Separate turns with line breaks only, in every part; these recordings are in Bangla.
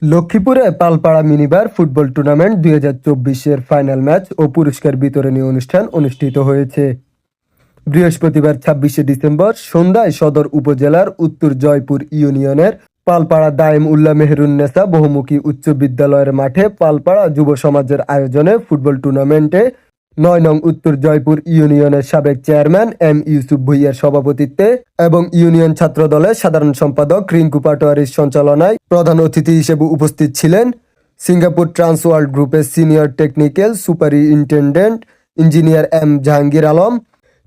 লক্ষ্মীপুরে পালপাড়া মিনিবার ফুটবল টুর্নামেন্ট 2024-এর ফাইনাল ম্যাচ ও পুরস্কার বিতরণী অনুষ্ঠান অনুষ্ঠিত হয়েছে। বৃহস্পতিবার 26শে ডিসেম্বর সন্ধ্যায় সদর উপজেলার উত্তর জয়পুর ইউনিয়নের পালপাড়া দায়েম উল্লাহ মেহেরুন্নেসা বহুমুখী উচ্চ বিদ্যালয়ের মাঠে পালপাড়া যুব সমাজের আয়োজনে ফুটবল টুর্নামেন্টে 9 নং উত্তর জয়পুর ইউনিয়নের সাবেক চেয়ারম্যান এম ইউসুফ ভুইয়ার সভাপতিত্বে এবং ইউনিয়ন ছাত্র দলের সাধারণ সম্পাদক রিঙ্কু পাটোয়ারির সঞ্চালনায় প্রধান অতিথি হিসেবে উপস্থিত ছিলেন সিঙ্গাপুর ট্রান্স ওয়ার্ল্ড গ্রুপের senior technical superintendent engineer M Jahangir Alam.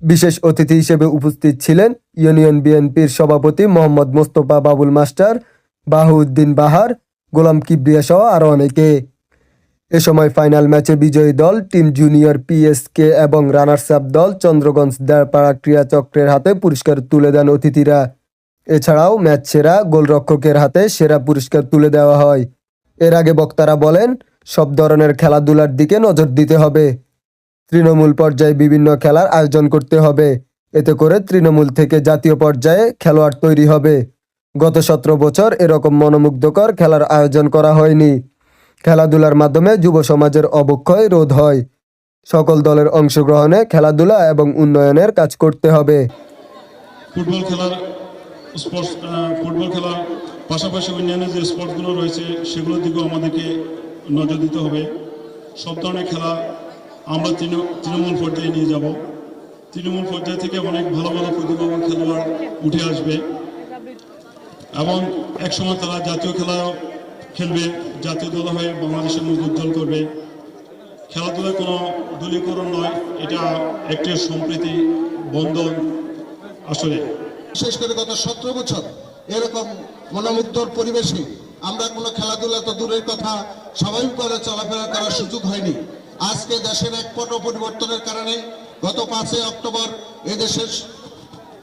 বিশেষ অতিথি হিসেবে উপস্থিত ছিলেন ইউনিয়ন বিএনপির সভাপতি মোহাম্মদ মোস্তফা বাবুল মাস্টার, বাহাউদ্দিন বাহার, গোলাম কিবরিয়া সহ আরও অনেকে। এ সময় ফাইনাল ম্যাচে বিজয়ী দল টিম জুনিয়র পিএসকে এবং রানার্স আপ দল চন্দ্রগঞ্জ দাঁড়পাড়া ক্রীড়া চক্রের হাতে পুরস্কার তুলে দেন অতিথিরা। এছাড়াও ম্যাচ সেরা গোলরক্ষকের হাতে সেরা পুরস্কার তুলে দেওয়া হয়। এর আগে বক্তারা বলেন, সব ধরনের খেলাধুলার দিকে নজর দিতে হবে, তৃণমূল পর্যায়ে বিভিন্ন খেলার আয়োজন করতে হবে, এতে করে তৃণমূল থেকে জাতীয় পর্যায়ে খেলোয়াড় তৈরি হবে। গত 17 বছর এরকম মনোমুগ্ধকর খেলার আয়োজন করা হয়নি। খেলাধুলার মাধ্যমে যুব সমাজের অবক্ষয় রোধ হয়। সকল দলের অংশগ্রহণে খেলাধুলা এবং উন্নয়নের কাজ করতে হবে।
ফুটবল খেলার পাশাপাশি অন্যান্য যে স্পোর্টসগুলো রয়েছে সেগুলোর দিকেও আমাদেরকে নজর দিতে হবে। সব ধরনের খেলা আমরা তৃণমূল পর্যায়ে নিয়ে যাব। তৃণমূল পর্যায় থেকে অনেক ভালো ভালো প্রতিভাবান খেলোয়াড় উঠে আসবে এবং একসময় তারা জাতীয় খেলাও খেলবে, জাতীয় দল হয়ে বাংলাদেশের মুখ উজ্জ্বল করবে। খেলাধুলা কোনো দলীয়করণ নয়, এটা একটি সম্প্রীতি বন্ধন। আসলে
বিশেষ করে গত 17 বছর এরকম মনোমুগ্ধর পরিবেশে আমরা কোনো খেলাধুলা তো দূরের কথা, স্বাভাবিকভাবে চলাফেরা করার সুযোগ হয়নি। আজকে দেশের এক পট পরিবর্তনের কারণে গত 5 অক্টোবর এদেশের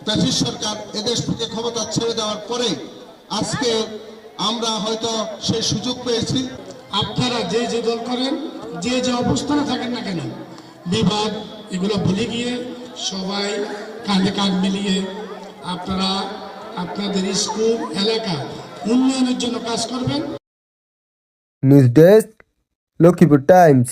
ফ্যাসিস্ট সরকার এদেশ থেকে ক্ষমতা ছেড়ে দেওয়ার পরে আজকে আমরা হয়তো সেই সুযোগ পেয়েছি।
আপনারা যে যে দল করেন, যে যে অবস্থানে থাকেন না কেন, বিবাদ এগুলো ভুলে গিয়ে সবাই কাঁধে কাঁধ মিলিয়ে আপনারা আপনাদের স্কুল এলাকা উন্নয়নের জন্য কাজ করবেন।
News desk, Lakshmipur Times.